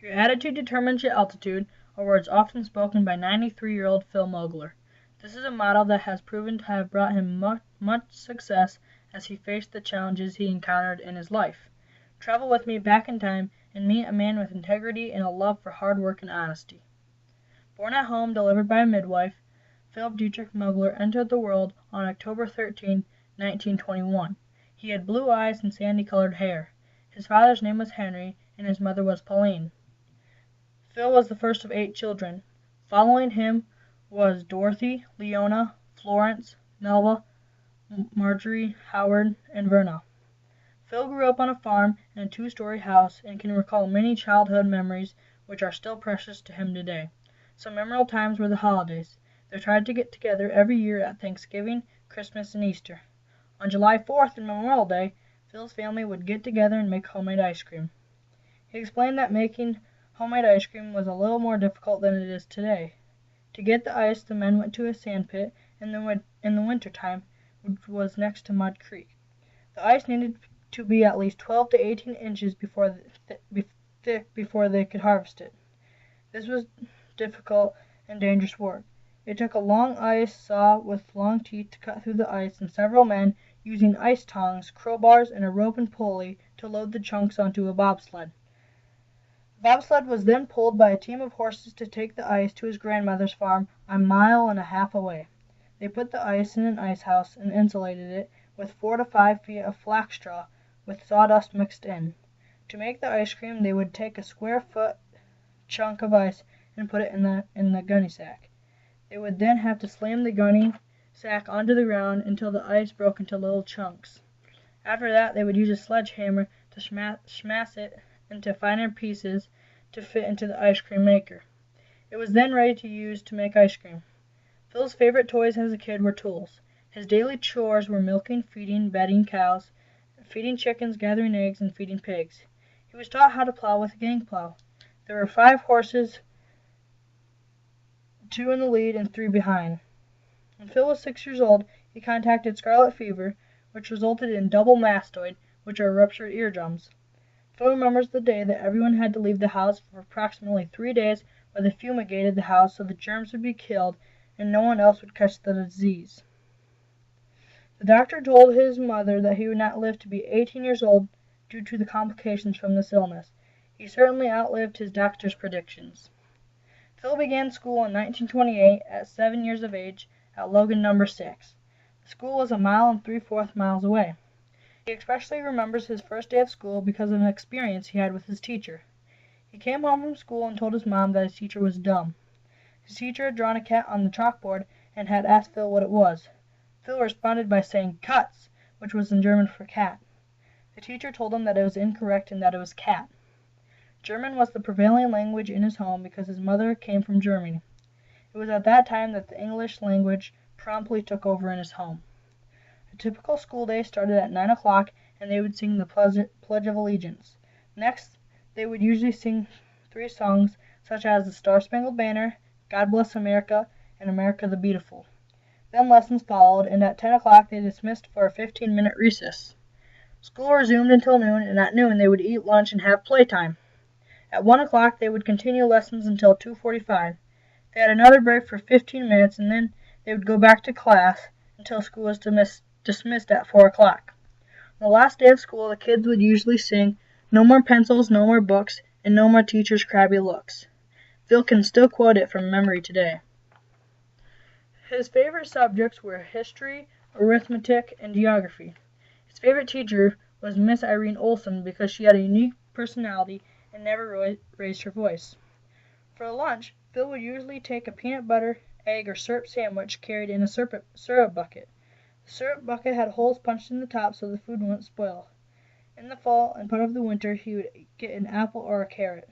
Your attitude determines your altitude, are words often spoken by 93-year-old Phil Mogler. This is a motto that has proven to have brought him much success as he faced the challenges he encountered in his life. Travel with me back in time and meet a man with integrity and a love for hard work and honesty. Born at home, delivered by a midwife, Philip Dietrich Mogler entered the world on October 13, 1921. He had blue eyes and sandy-colored hair. His father's name was Henry, and his mother was Pauline. Phil was the first of 8 children. Following him was Dorothy, Leona, Florence, Melva, Marjorie, Howard, and Verna. Phil grew up on a farm in a 2-story house and can recall many childhood memories which are still precious to him today. Some memorable times were the holidays. They tried to get together every year at Thanksgiving, Christmas, and Easter. On July 4th and Memorial Day, Phil's family would get together and make homemade ice cream. He explained that making homemade ice cream was a little more difficult than it is today. To get the ice, the men went to a sand pit in the winter time, which was next to Mud Creek. The ice needed to be at least 12 to 18 inches thick before they could harvest it. This was difficult and dangerous work. It took a long ice saw with long teeth to cut through the ice, and several men using ice tongs, crowbars, and a rope and pulley to load the chunks onto a bobsled. The bobsled was then pulled by a team of horses to take the ice to his grandmother's farm a mile and a half away. They put the ice in an ice house and insulated it with 4 to 5 feet of flax straw with sawdust mixed in. To make the ice cream, they would take a square-foot chunk of ice and put it in the gunny sack. They would then have to slam the gunny sack onto the ground until the ice broke into little chunks. After that, they would use a sledgehammer to smash it into finer pieces to fit into the ice cream maker. It was then ready to use to make ice cream. Phil's favorite toys as a kid were tools. His daily chores were milking, feeding, bedding cows, feeding chickens, gathering eggs, and feeding pigs. He was taught how to plow with a gang plow. There were 5 horses, 2 in the lead and 3 behind. When Phil was 6 years old, he contracted scarlet fever, which resulted in double mastoid, which are ruptured eardrums. Phil remembers the day that everyone had to leave the house for approximately 3 days while they fumigated the house so the germs would be killed and no one else would catch the disease. The doctor told his mother that he would not live to be 18 years old due to the complications from this illness. He certainly outlived his doctor's predictions. Phil began school in 1928 at 7 years of age at Logan No. 6. The school was 1 3/4 miles away. He especially remembers his first day of school because of an experience he had with his teacher. He came home from school and told his mom that his teacher was dumb. His teacher had drawn a cat on the chalkboard and had asked Phil what it was. Phil responded by saying Katz, which was in German for cat. The teacher told him that it was incorrect and that it was cat. German was the prevailing language in his home because his mother came from Germany. It was at that time that the English language promptly took over in his home. A typical school day started at 9 o'clock and they would sing the Pledge of Allegiance. Next, they would usually sing 3 songs such as the Star-Spangled Banner, God Bless America, and America the Beautiful. Then lessons followed, and at 10 o'clock they dismissed for a 15-minute recess. School resumed until noon, and at noon they would eat lunch and have playtime. At 1 o'clock they would continue lessons until 2:45. They had another break for 15 minutes, and then they would go back to class until school was dismissed at 4 o'clock. On the last day of school, the kids would usually sing, "No more pencils, no more books, and no more teachers' crabby looks." Phil can still quote it from memory today. His favorite subjects were history, arithmetic, and geography. His favorite teacher was Miss Irene Olson because she had a unique personality and never raised her voice. For lunch, Phil would usually take a peanut butter, egg, or syrup sandwich carried in a syrup bucket. The syrup bucket had holes punched in the top so the food wouldn't spoil. In the fall and part of the winter, he would get an apple or a carrot.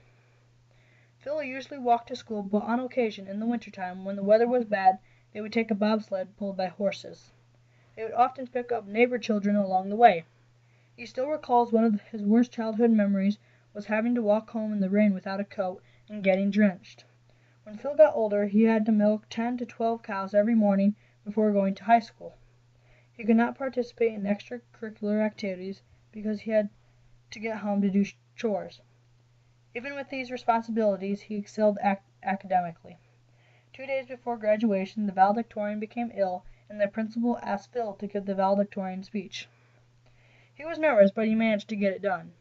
Phil usually walked to school, but on occasion, in the wintertime, when the weather was bad, they would take a bobsled pulled by horses. They would often pick up neighbor children along the way. He still recalls one of his worst childhood memories was having to walk home in the rain without a coat and getting drenched. When Phil got older, he had to milk 10 to 12 cows every morning before going to high school. He could not participate in extracurricular activities because he had to get home to do chores. Even with these responsibilities, he excelled academically. 2 days before graduation, the valedictorian became ill, and the principal asked Phil to give the valedictorian speech. He was nervous, but he managed to get it done,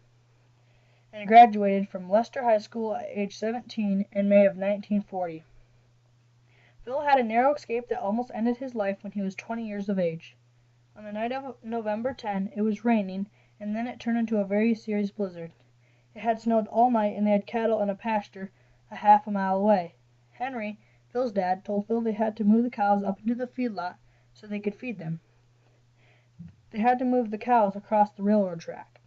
and graduated from Leicester High School at age 17 in May of 1940. Phil had a narrow escape that almost ended his life when he was 20 years of age. On the night of November 10, it was raining, and then it turned into a very serious blizzard. It had snowed all night, and they had cattle in a pasture a half a mile away. Henry, Phil's dad, told Phil they had to move the cows up into the feedlot so they could feed them. They had to move the cows across the railroad track.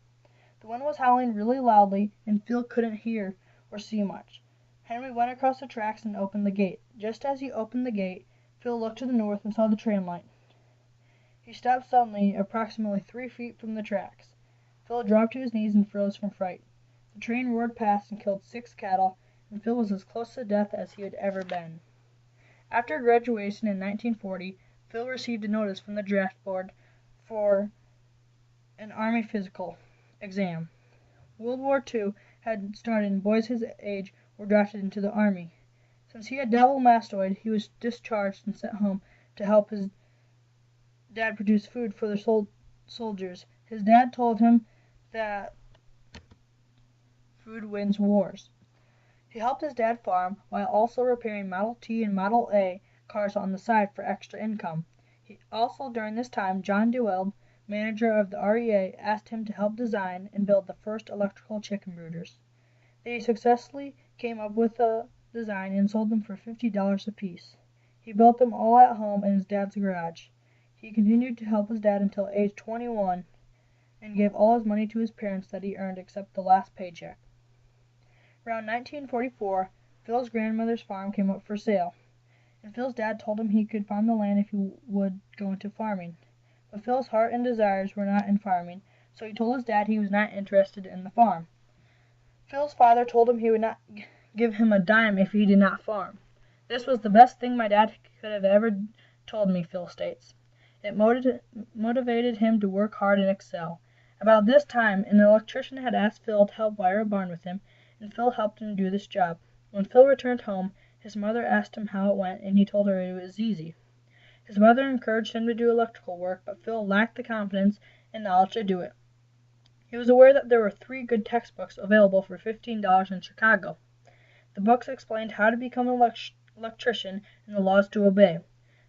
The wind was howling really loudly, and Phil couldn't hear or see much. Henry went across the tracks and opened the gate. Just as he opened the gate, Phil looked to the north and saw the train line. He stopped suddenly, approximately 3 feet from the tracks. Phil dropped to his knees and froze from fright. The train roared past and killed 6 cattle, and Phil was as close to death as he had ever been. After graduation in 1940, Phil received a notice from the draft board for an Army physical exam. World War II had started, and boys his age were drafted into the Army. Since he had double mastoid, he was discharged and sent home to help his dad produce food for the soldiers. His dad told him that food wins wars. He helped his dad farm while also repairing Model T and Model A cars on the side for extra income. During this time, John Dewald, manager of the REA, asked him to help design and build the first electrical chicken brooders. They successfully came up with a design and sold them for $50 apiece. He built them all at home in his dad's garage. He continued to help his dad until age 21 and gave all his money to his parents that he earned except the last paycheck. Around 1944, Phil's grandmother's farm came up for sale, and Phil's dad told him he could farm the land if he would go into farming. But Phil's heart and desires were not in farming, so he told his dad he was not interested in the farm. Phil's father told him he would not give him a dime if he did not farm. This was the best thing my dad could have ever told me, Phil states. It motivated him to work hard and excel. About this time, an electrician had asked Phil to help wire a barn with him, and Phil helped him do this job. When Phil returned home, his mother asked him how it went, and he told her it was easy. His mother encouraged him to do electrical work, but Phil lacked the confidence and knowledge to do it. He was aware that there were 3 good textbooks available for $15 in Chicago. The books explained how to become an electrician and the laws to obey.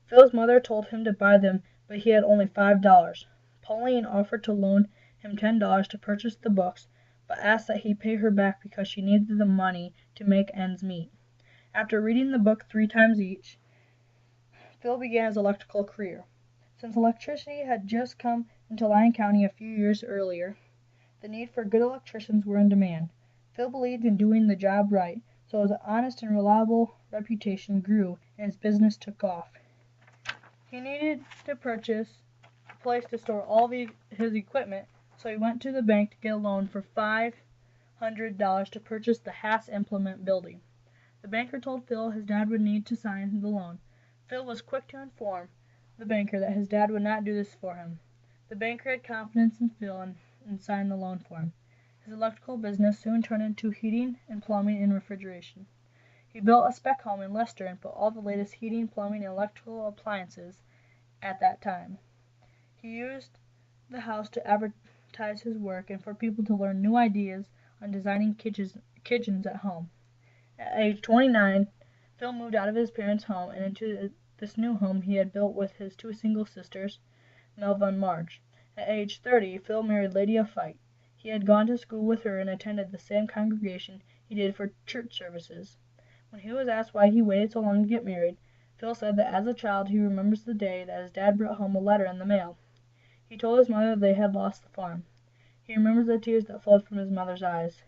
Phil's mother told him to buy them, but he had only $5. Pauline offered to loan him $10 to purchase the books, but asked that he pay her back because she needed the money to make ends meet. After reading the book 3 times each, Phil began his electrical career. Since electricity had just come into Lyon County a few years earlier, the need for good electricians were in demand. Phil believed in doing the job right, so his honest and reliable reputation grew and his business took off. He needed to purchase a place to store all his equipment, so he went to the bank to get a loan for $500 to purchase the Haas Implement building. The banker told Phil his dad would need to sign the loan. Phil was quick to inform the banker that his dad would not do this for him. The banker had confidence in Phil and signed the loan for him. His electrical business soon turned into heating and plumbing and refrigeration. He built a spec home in Leicester and put all the latest heating, plumbing, and electrical appliances at that time. He used the house to advertise his work and for people to learn new ideas on designing kitchens at home. At age 29, Phil moved out of his parents' home and into this new home he had built with his 2 single sisters, Melva and Marge. At age 30, Phil married Lydia Fite. He had gone to school with her and attended the same congregation he did for church services. When he was asked why he waited so long to get married, Phil said that as a child he remembers the day that his dad brought home a letter in the mail. He told his mother they had lost the farm. He remembers the tears that flowed from his mother's eyes.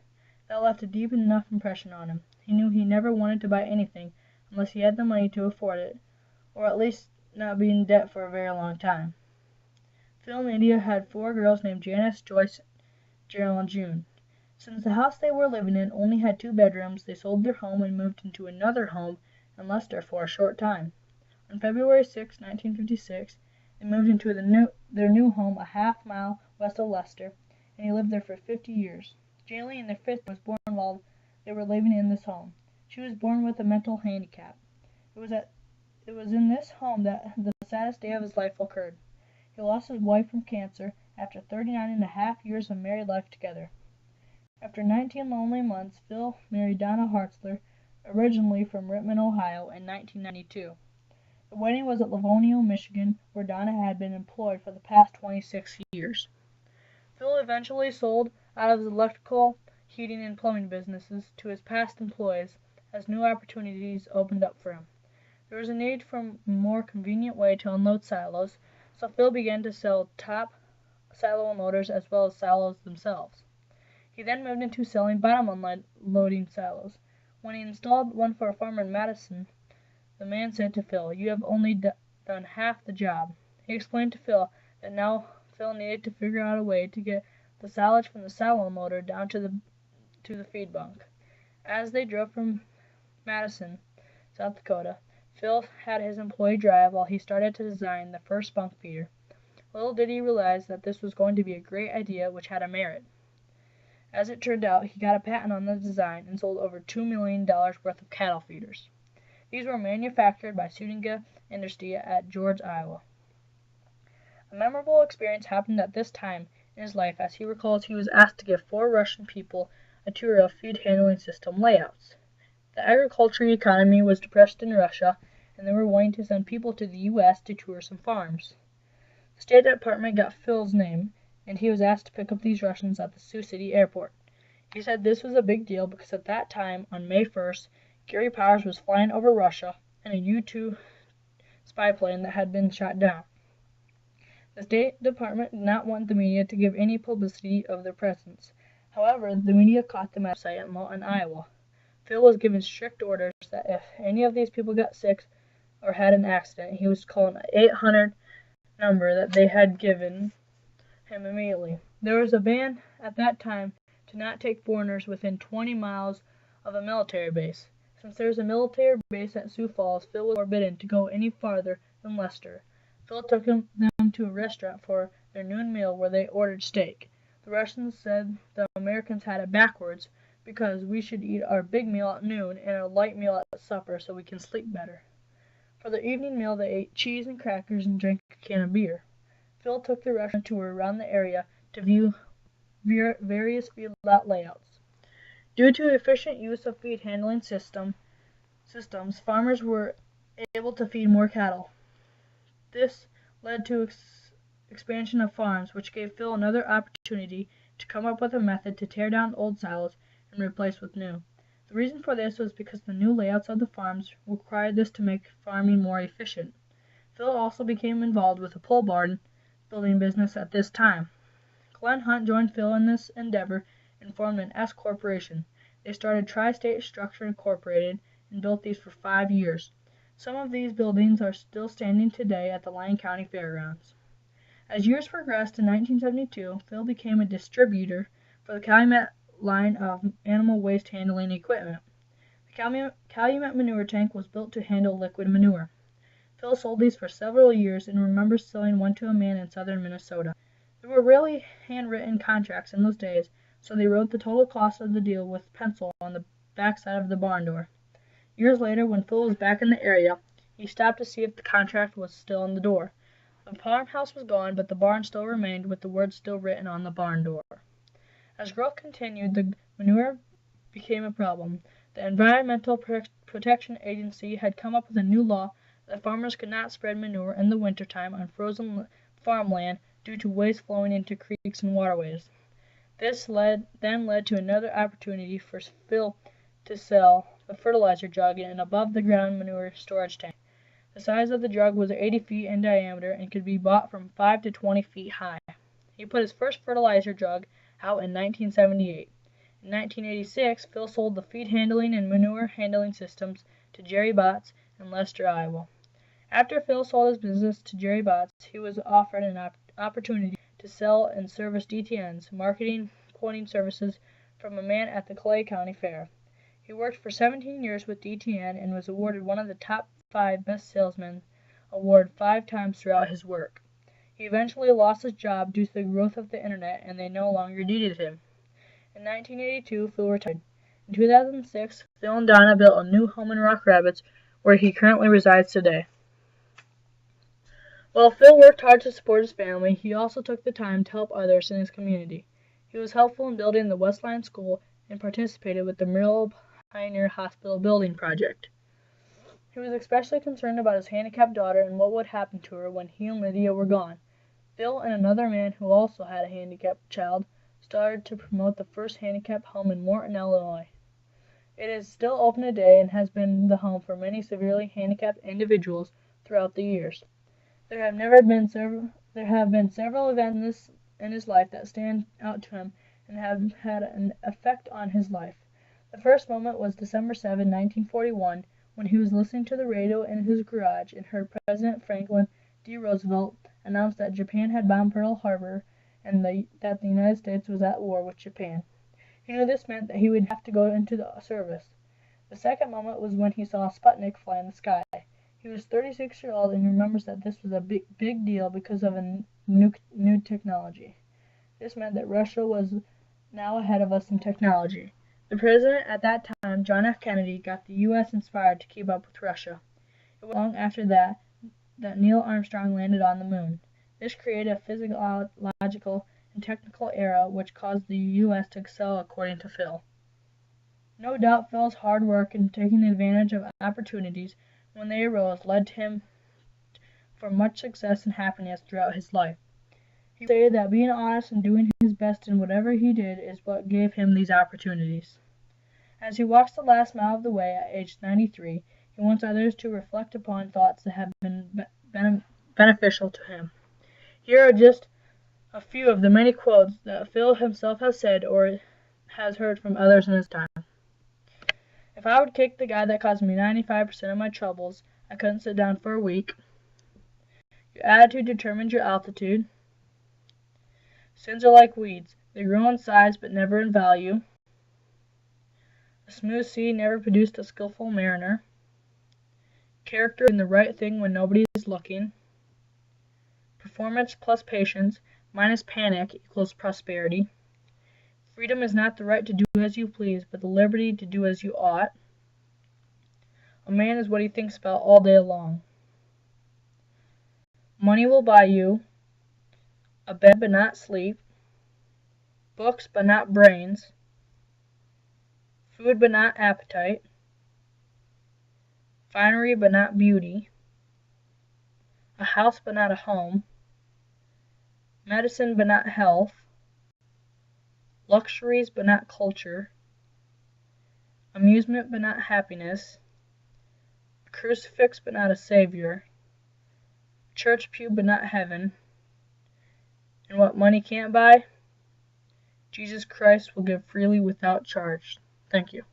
That left a deep enough impression on him. He knew he never wanted to buy anything unless he had the money to afford it, or at least not be in debt for a very long time. Phil and Lydia had 4 girls named Janice, Joyce, Gerald, and June. Since the house they were living in only had 2 bedrooms, they sold their home and moved into another home in Leicester for a short time. On February 6, 1956, they moved into their new home a half-mile west of Leicester, and he lived there for 50 years. Jaylee, in their 5th, was born while they were living in this home. She was born with a mental handicap. It was in this home that the saddest day of his life occurred. He lost his wife from cancer after 39.5 years of married life together. After 19 lonely months, Phil married Donna Hartzler, originally from Rittman, Ohio, in 1992. The wedding was at Livonia, Michigan, where Donna had been employed for the past 26 years. Phil eventually sold out of his electrical, heating, and plumbing businesses to his past employees as new opportunities opened up for him. There was a need for a more convenient way to unload silos, so Phil began to sell top silo unloaders as well as silos themselves. He then moved into selling bottom unloading silos. When he installed one for a farmer in Madison, the man said to Phil, "You have only done half the job." He explained to Phil that now Phil needed to figure out a way to get the silage from the silo unloader down to the feed bunk. As they drove from Madison, South Dakota, Phil had his employee drive while he started to design the first bunk feeder. Little did he realize that this was going to be a great idea which had a merit. As it turned out, he got a patent on the design and sold over $2 million worth of cattle feeders. These were manufactured by Suninga Industry at George, Iowa. A memorable experience happened at this time in his life as he recalls he was asked to give 4 Russian people a tour of feed handling system layouts. The agricultural economy was depressed in Russia, and they were wanting to send people to the U.S. to tour some farms. The State Department got Phil's name, and he was asked to pick up these Russians at the Sioux City airport. He said this was a big deal because at that time, on May 1st, Gary Powers was flying over Russia in a U-2 spy plane that had been shot down. The State Department did not want the media to give any publicity of their presence. However, the media caught them at a site in Lyon, Iowa. Phil was given strict orders that if any of these people got sick or had an accident, he was calling an 800 number that they had given him immediately. There was a ban at that time to not take foreigners within 20 miles of a military base. Since there was a military base at Sioux Falls, Phil was forbidden to go any farther than Lester. Phil took them to a restaurant for their noon meal where they ordered steak. The Russians said the Americans had it backwards because we should eat our big meal at noon and a light meal at supper so we can sleep better. For their evening meal, they ate cheese and crackers and drank a can of beer. Phil took the restaurant tour around the area to view various feedlot layouts. Due to efficient use of feed handling systems, farmers were able to feed more cattle. This led to expansion of farms, which gave Phil another opportunity to come up with a method to tear down old silos and replace with new. The reason for this was because the new layouts of the farms required this to make farming more efficient. Phil also became involved with a pole barn building business at this time. Glenn Hunt joined Phil in this endeavor and formed an S corporation. They started Tri-State Structure Incorporated and built these for 5 years. Some of these buildings are still standing today at the Lyon County Fairgrounds. As years progressed, in 1972, Phil became a distributor for the Calumet line of animal waste handling equipment. The Calumet manure tank was built to handle liquid manure. Phil sold these for several years and remembers selling one to a man in southern Minnesota. There were rarely handwritten contracts in those days, so they wrote the total cost of the deal with pencil on the backside of the barn door. Years later, when Phil was back in the area, he stopped to see if the contract was still on the door. The farmhouse was gone, but the barn still remained with the words still written on the barn door. As growth continued, the manure became a problem. The Environmental Protection Agency had come up with a new law that farmers could not spread manure in the wintertime on frozen farmland due to waste flowing into creeks and waterways. This then led to another opportunity for Phil to sell the fertilizer jug in an above-the-ground manure storage tank. The size of the jug was 80 feet in diameter and could be bought from 5 to 20 feet high. He put his first fertilizer jug out in 1978. In 1986, Phil sold the feed handling and manure handling systems to Jerry Botts in Lester, Iowa. After Phil sold his business to Jerry Botts, he was offered an opportunity to sell and service DTN's marketing quoting services from a man at the Clay County Fair. He worked for 17 years with DTN and was awarded one of the top 5 best salesmen award 5 times throughout his work. He eventually lost his job due to the growth of the internet and they no longer needed him. In 1982, Phil retired. In 2006, Phil and Donna built a new home in Rock Rapids, where he currently resides today. While Phil worked hard to support his family, he also took the time to help others in his community. He was helpful in building the West Lyon School and participated with the Mural Pioneer Hospital Building Project. He was especially concerned about his handicapped daughter and what would happen to her when he and Lydia were gone. Phil and another man who also had a handicapped child started to promote the first handicapped home in Morton, Illinois. It is still open today and has been the home for many severely handicapped individuals throughout the years. There have been several events in his life that stand out to him and have had an effect on his life. The first moment was December 7, 1941, when he was listening to the radio in his garage and heard President Franklin D. Roosevelt announce that Japan had bombed Pearl Harbor and that the United States was at war with Japan. He knew this meant that he would have to go into the service. The second moment was when he saw Sputnik fly in the sky. He was 36 years old and remembers that this was a big deal because of a new technology. This meant that Russia was now ahead of us in technology. The president at that time, John F. Kennedy, got the U.S. inspired to keep up with Russia. It was long after that Neil Armstrong landed on the moon. This created a physiological and technical era which caused the U.S. to excel, according to Phil. No doubt Phil's hard work and taking advantage of opportunities when they arose led to him for much success and happiness throughout his life. He stated that being honest and doing his best in whatever he did is what gave him these opportunities. As he walks the last mile of the way at age 93, he wants others to reflect upon thoughts that have been beneficial to him. Here are just a few of the many quotes that Phil himself has said or has heard from others in his time. If I would kick the guy that caused me 95% of my troubles, I couldn't sit down for a week. Your attitude determines your altitude. Sins are like weeds. They grow in size but never in value. A smooth sea never produced a skillful mariner. Character doing the right thing when nobody is looking. Performance plus patience minus panic equals prosperity. Freedom is not the right to do as you please, but the liberty to do as you ought. A man is what he thinks about all day long. Money will buy you a bed but not sleep, books but not brains, food but not appetite, finery but not beauty, a house but not a home, medicine but not health, luxuries but not culture, amusement but not happiness, a crucifix but not a savior, a church pew but not heaven, and what money can't buy, Jesus Christ will give freely without charge. Thank you.